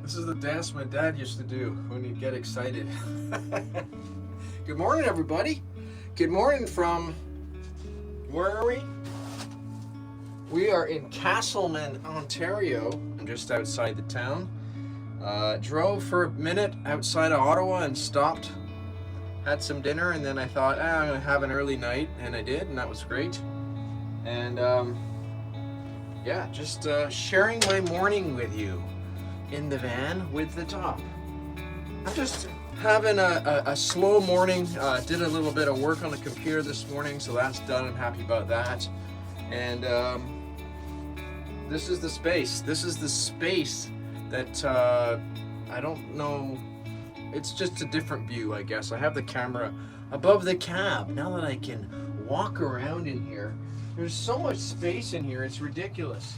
This is the dance my dad used to do when he'd get excited. Good morning, everybody. Good morning from, where are we? We are in Castleman, Ontario. I'm just outside the town. Drove for a minute outside of Ottawa and stopped, had some dinner, and then I thought, I'm gonna have an early night, and I did, and that was great. And yeah, just sharing my morning with you in the van with the top. I'm just having a slow morning. Did a little bit of work on the computer this morning, so that's done. I'm happy about that. And this is the space. This is the space that I don't know. It's just a different view, I guess. I have the camera above the cab. Now that I can walk around in here, there's so much space in here, it's ridiculous.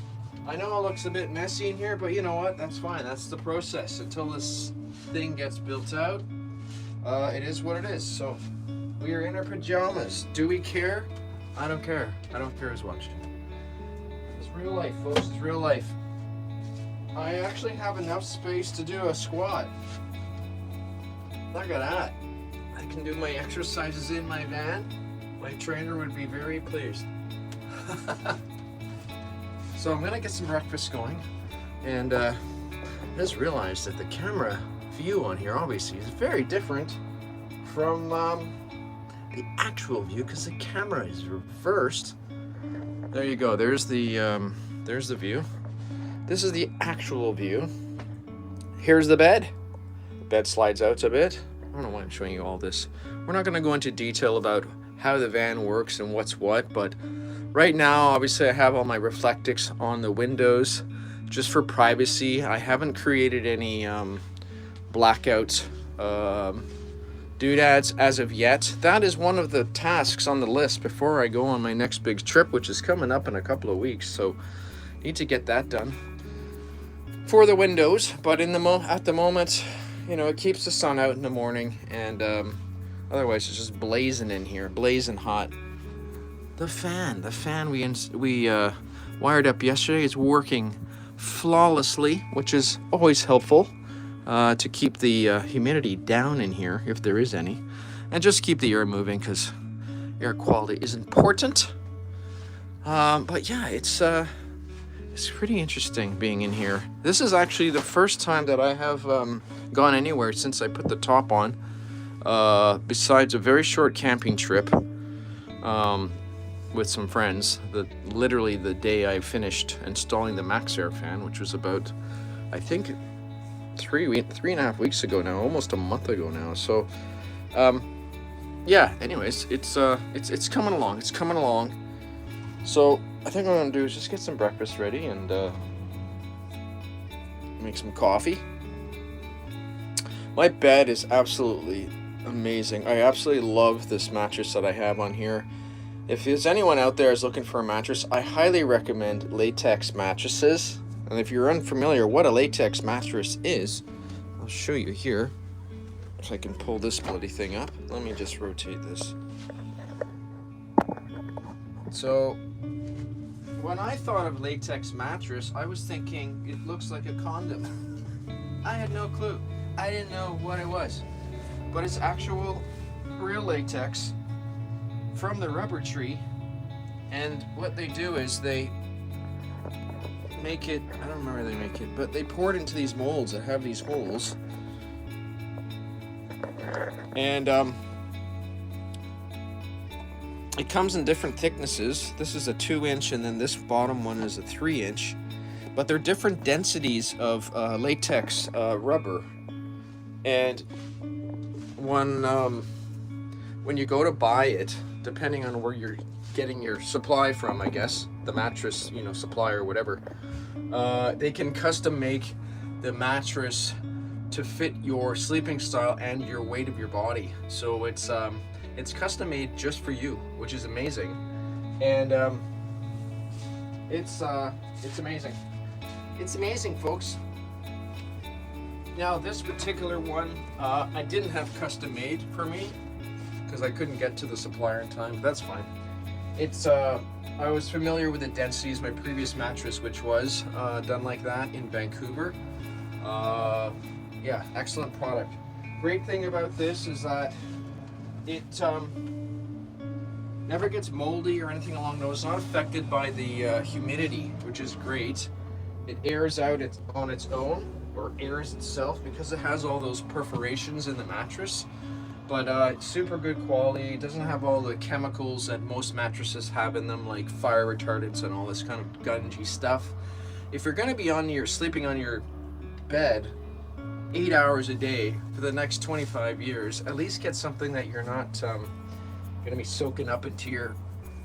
I know it looks a bit messy in here, but you know what? That's fine. That's the process. Until this thing gets built out, it is what it is. So we are in our pajamas. Do we care? I don't care. I don't care as much. It's real life, folks. It's real life. I actually have enough space to do a squat. Look at that. I can do my exercises in my van. My trainer would be very pleased. So I'm gonna get some breakfast going, and I just realized that the camera view on here obviously is very different from the actual view because the camera is reversed. There you go. There's the view. This is the actual view. Here's the bed. The bed slides out a bit. I don't know why I'm showing you all this. We're not gonna go into detail about how the van works and what's what, but right now, obviously, I have all my reflectics on the windows just for privacy. I haven't created any blackout doodads as of yet. That is one of the tasks on the list before I go on my next big trip, which is coming up in a couple of weeks. So, need to get that done for the windows. But at the moment, you know, it keeps the sun out in the morning, and otherwise it's just blazing in here, blazing hot. The fan we wired up yesterday is working flawlessly, which is always helpful to keep the humidity down in here, if there is any, and just keep the air moving because air quality is important. But yeah, it's pretty interesting being in here. This is actually the first time that I have gone anywhere since I put the top on, besides a very short camping trip. With some friends, literally the day I finished installing the MaxxAir fan, which was about, I think, 3.5 weeks ago now, almost a month ago now. So, yeah. Anyways, it's coming along. It's coming along. So I think what I'm gonna do is just get some breakfast ready and make some coffee. My bed is absolutely amazing. I absolutely love this mattress that I have on here. If there's anyone out there is looking for a mattress, I highly recommend Latex mattresses. And if you're unfamiliar what a Latex mattress is, I'll show you here. If I can pull this bloody thing up. Let me just rotate this. So, when I thought of latex mattress, I was thinking it looks like a condom. I had no clue. I didn't know what it was. But it's actual real latex from the rubber tree, and what they do is they make it, I don't remember how they make it, but they pour it into these molds that have these holes, and it comes in different thicknesses. This is a 2-inch, and then this bottom one is a 3-inch, but they're different densities of latex rubber. And when you go to buy it, depending on where you're getting your supply from, I guess, the mattress, supplier or whatever, they can custom make the mattress to fit your sleeping style and your weight of your body. So it's custom made just for you, which is amazing. And it's amazing. It's amazing, folks. Now this particular one, I didn't have custom made for me because I couldn't get to the supplier in time, but that's fine. It's I was familiar with the densities, my previous mattress, which was done like that in Vancouver. Yeah, excellent product. Great thing about this is that it never gets moldy or anything along those. It's not affected by the humidity, which is great. It airs out on its own, or airs itself, because it has all those perforations in the mattress. But super good quality. It doesn't have all the chemicals that most mattresses have in them, like fire retardants and all this kind of gungy stuff. If you're going to be sleeping on your bed 8 hours a day for the next 25 years, at least get something that you're not going to be soaking up into your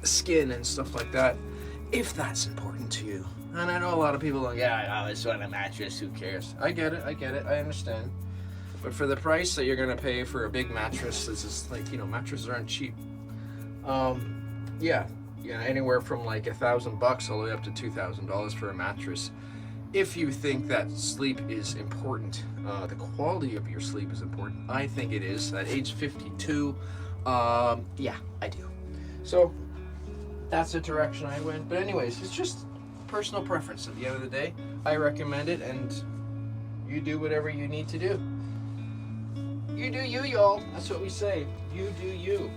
skin and stuff like that, if that's important to you. And I know a lot of people are like, yeah, I just want a mattress, who cares? I get it, I understand. But for the price that you're gonna pay for a big mattress, this is like, mattresses aren't cheap. Yeah, anywhere from like $1,000 all the way up to $2,000 for a mattress. If you think that sleep is important, the quality of your sleep is important. I think it is. At age 52, yeah, I do. So that's the direction I went. But anyways, it's just personal preference at the end of the day. I recommend it, and you do whatever you need to do. You do you, y'all. That's what we say. You do you.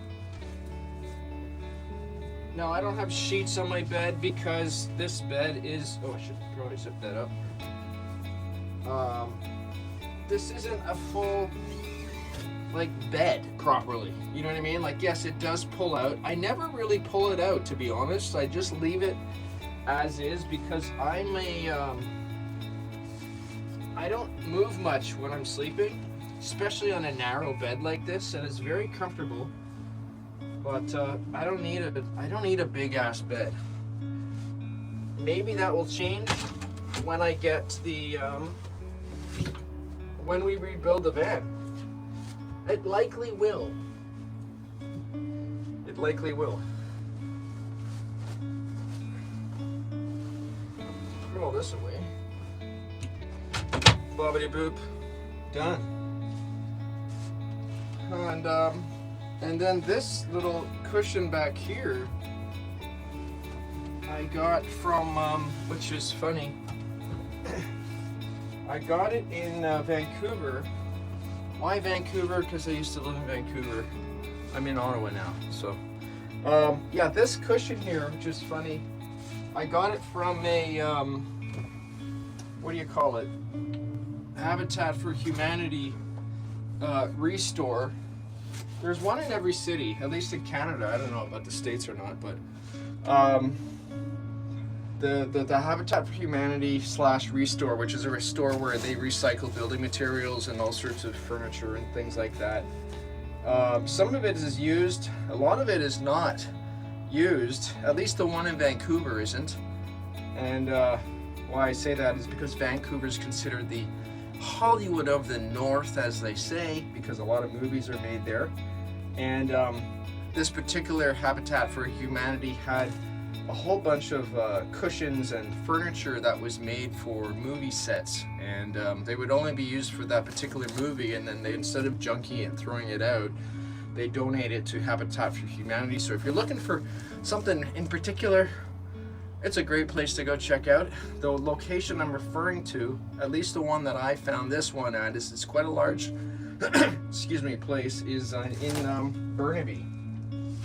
Now, I don't have sheets on my bed because this bed is... Oh, I should probably zip that up. This isn't a full, bed properly. You know what I mean? Yes, it does pull out. I never really pull it out, to be honest. I just leave it as is because I don't move much when I'm sleeping, especially on a narrow bed like this, and it's very comfortable. But I don't need a big ass bed. Maybe that will change when I get the when we rebuild the van. It likely will. It likely will. Roll this away. Bobbity boop. Done. And then this little cushion back here I got from, which is funny, I got it in Vancouver. Why Vancouver? Because I used to live in Vancouver. I'm in Ottawa now. So, yeah, this cushion here, which is funny, I got it from a, what do you call it? Habitat for Humanity restore. There's one in every city, at least in Canada. I don't know about the States or not, but the Habitat for Humanity / Restore, which is a restore where they recycle building materials and all sorts of furniture and things like that. Some of it is used, a lot of it is not used. At least the one in Vancouver isn't. And why I say that is because Vancouver is considered the Hollywood of the North, as they say, because a lot of movies are made there. And this particular Habitat for Humanity had a whole bunch of cushions and furniture that was made for movie sets, and they would only be used for that particular movie, and then they, instead of junking it and throwing it out, they donate it to Habitat for Humanity. So if you're looking for something in particular, it's a great place to go check out. The location I'm referring to, at least the one that I found this one at, is it's quite a large excuse me, place, is in Burnaby.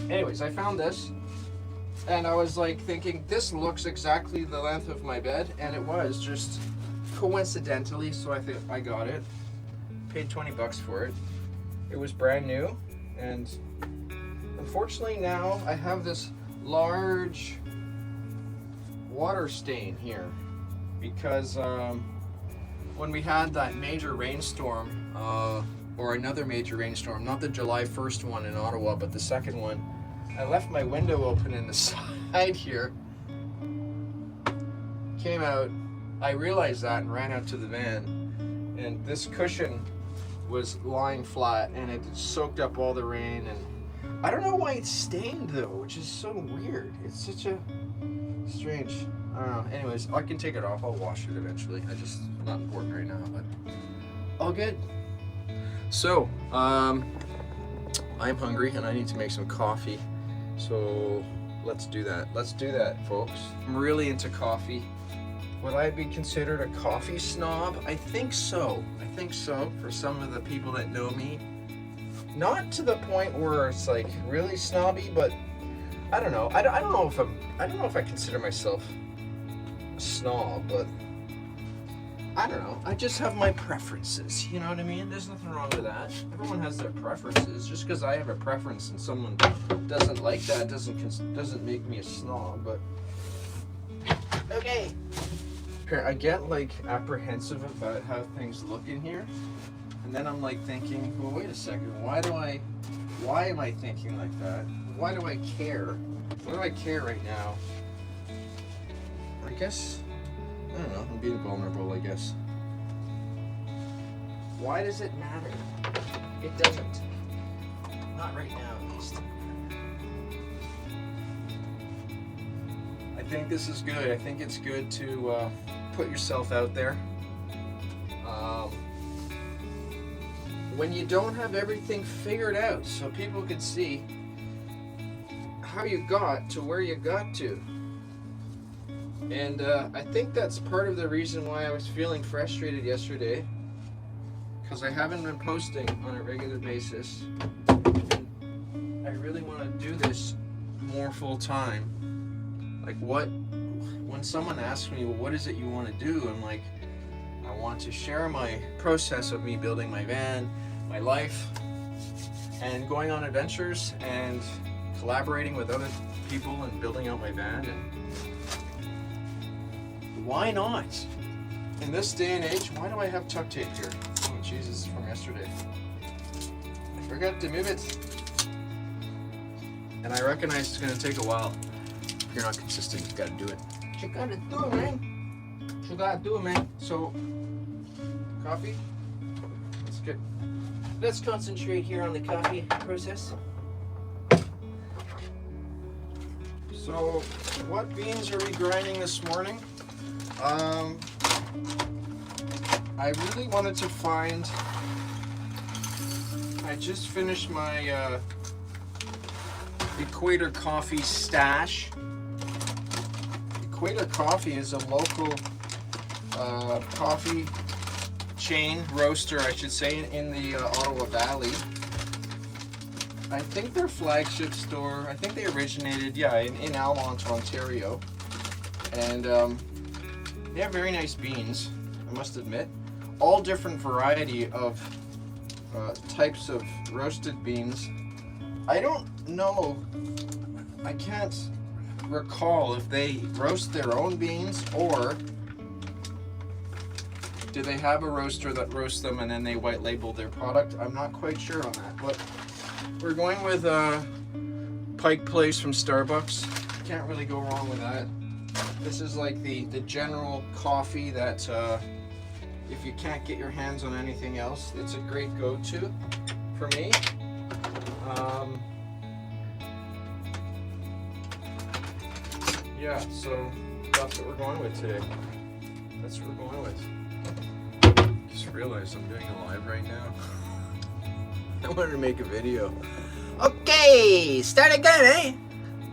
Anyways, I found this, and I was thinking, this looks exactly the length of my bed, and it was just coincidentally, so I think I got it. Paid $20 for it. It was brand new, and unfortunately now I have this large water stain here because when we had that major rainstorm, or another major rainstorm, not the July 1st one in Ottawa, but the second one, I left my window open in the side here, came out, I realized that and ran out to the van, and this cushion was lying flat and it soaked up all the rain, and I don't know why it's stained though, which is so weird. It's such a strange, I don't know. Anyways, I can take it off, I'll wash it eventually. Not important right now, but all good. So, I'm hungry and I need to make some coffee. So let's do that. Let's do that, folks. I'm really into coffee. Would I be considered a coffee snob? I think so. I think so for some of the people that know me. Not to the point where it's like really snobby, but I don't know. I don't know if I consider myself a snob, but I don't know. I just have my preferences. You know what I mean? There's nothing wrong with that. Everyone has their preferences. Just because I have a preference and someone doesn't like that doesn't make me a snob. But okay. I get like apprehensive about how things look in here, and then I'm like thinking, well, wait a second. Why am I thinking like that? Why do I care? Why do I care right now? I guess. I don't know, I'm being vulnerable, I guess. Why does it matter? It doesn't. Not right now, at least. I think this is good. I think it's good to put yourself out there. When you don't have everything figured out, so people could see how you got to where you got to. And I think that's part of the reason why I was feeling frustrated yesterday, because I haven't been posting on a regular basis. And I really want to do this more full time. Like when someone asks me, well, what is it you want to do? I'm like, I want to share my process of me building my van, my life, and going on adventures and collaborating with other people and building out my van. And why not? In this day and age, why do I have tuck tape here? Oh, Jesus, from yesterday. I forgot to move it. And I recognize it's going to take a while. If you're not consistent, you got to do it. You got to do it, man. You got to do it, man. So, coffee. Let's concentrate here on the coffee process. So, what beans are we grinding this morning? I really wanted to find. I just finished my Equator Coffee stash. Equator Coffee is a local coffee chain, roaster, I should say, in the Ottawa Valley. I think their flagship store, I think they originated, in Almont, Ontario. And they have very nice beans, I must admit. All different variety of types of roasted beans. I don't know, I can't recall if they roast their own beans or do they have a roaster that roasts them and then they white label their product. I'm not quite sure on that, but we're going with Pike Place from Starbucks. Can't really go wrong with that. This is like the general coffee that if you can't get your hands on anything else, it's a great go-to for me. Yeah, so that's what we're going with today. That's what we're going with. Just realized I'm doing a live right now. I wanted to make a video. Okay, start again, eh?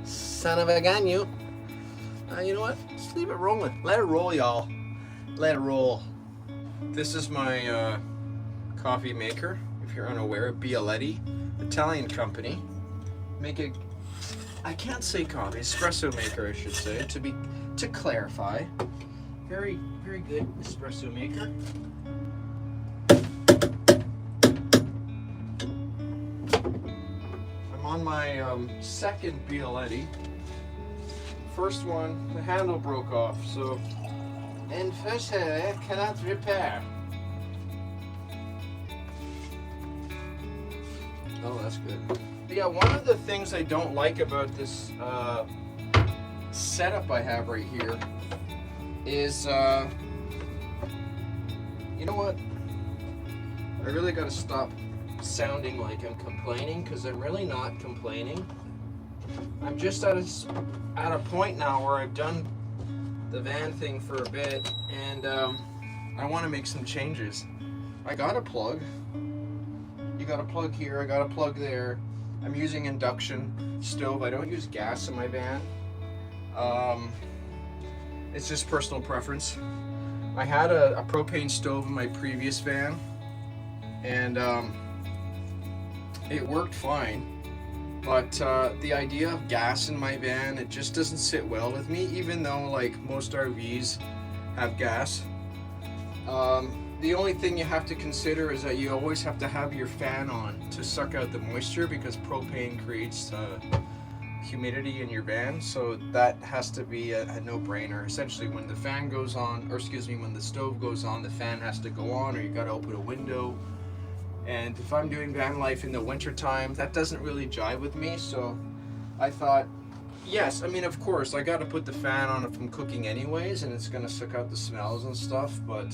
Son of a gun, you. You know what? Just leave it rolling. Let it roll, y'all. Let it roll. This is my coffee maker. If you're unaware, Bialetti, Italian company. Make a, I can't say coffee, espresso maker, I should say, to clarify. Very, very good espresso maker. I'm on my second Bialetti. First one, the handle broke off, so and first cannot repair. Oh, that's good. But yeah, one of the things I don't like about this setup I have right here is, you know what? I really got to stop sounding like I'm complaining, because I'm really not complaining. I'm just at a point now where I've done the van thing for a bit, and I want to make some changes. I got a plug. You got a plug here, I got a plug there. I'm using induction stove. I don't use gas in my van. It's just personal preference. I had a propane stove in my previous van, and it worked fine. But the idea of gas in my van, it just doesn't sit well with me, even though like most RVs have gas. The only thing you have to consider is that you always have to have your fan on to suck out the moisture, because propane creates humidity in your van, so that has to be a no-brainer. Essentially, when the fan goes on, or excuse me, when the stove goes on, the fan has to go on, or you got to open a window. And if I'm doing van life in the winter time, that doesn't really jive with me. So I thought, yes, I mean, of course, I got to put the fan on if I'm cooking anyways, and it's going to suck out the smells and stuff. But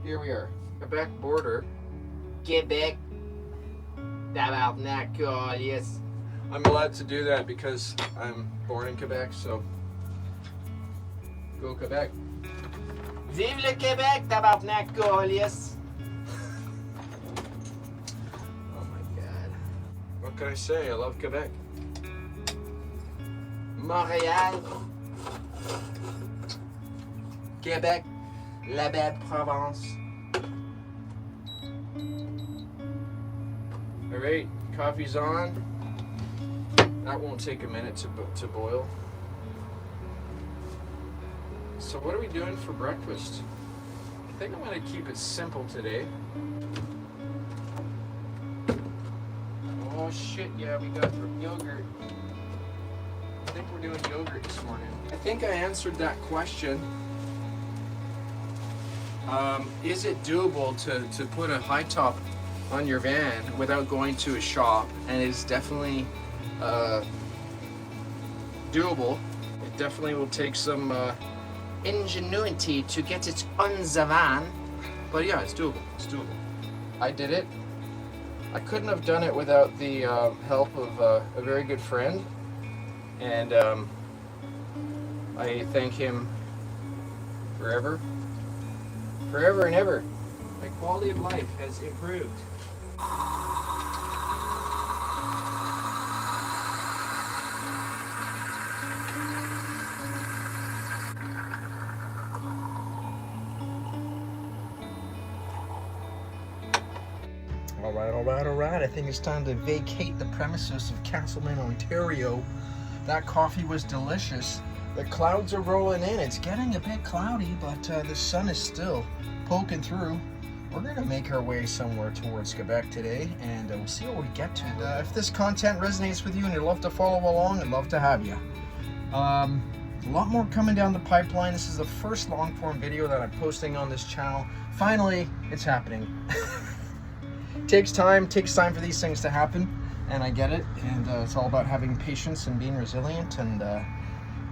here we are, Quebec border. Quebec. Yes. I'm allowed to do that because I'm born in Quebec, so go Quebec. Vive le Québec, tabarnak, yes. Oh my God. What can I say? I love Quebec. Montréal. Québec. La belle Provence. All right, coffee's on. That won't take a minute to boil. So what are we doing for breakfast? I think I'm gonna keep it simple today. Oh shit, yeah, we got yogurt. I think we're doing yogurt this morning. I think I answered that question. Is it doable to put a high top on your van without going to a shop? And it's definitely doable. It definitely will take some ingenuity to get it on the van, but yeah, it's doable. It's doable. I did it. I couldn't have done it without the help of a very good friend, and I thank him forever and ever. My quality of life has improved. All right. I think it's time to vacate the premises of Castleman, Ontario. That coffee was delicious. The clouds are rolling in. It's getting a bit cloudy, but the sun is still poking through. We're gonna make our way somewhere towards Quebec today, and we'll see what we get to. If this content resonates with you and you'd love to follow along, I'd love to have you. A lot more coming down the pipeline. This is the first long form video that I'm posting on this channel. Finally, it's happening. Takes time for these things to happen, and I get it, and it's all about having patience and being resilient and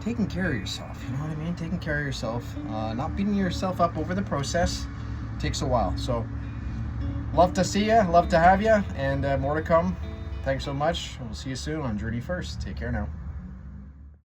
taking care of yourself, you know what I mean? Taking care of yourself, not beating yourself up over the process. Takes a while. So love to see you, love to have you, and more to come. Thanks so much. We'll see you soon on Journey First. Take care now.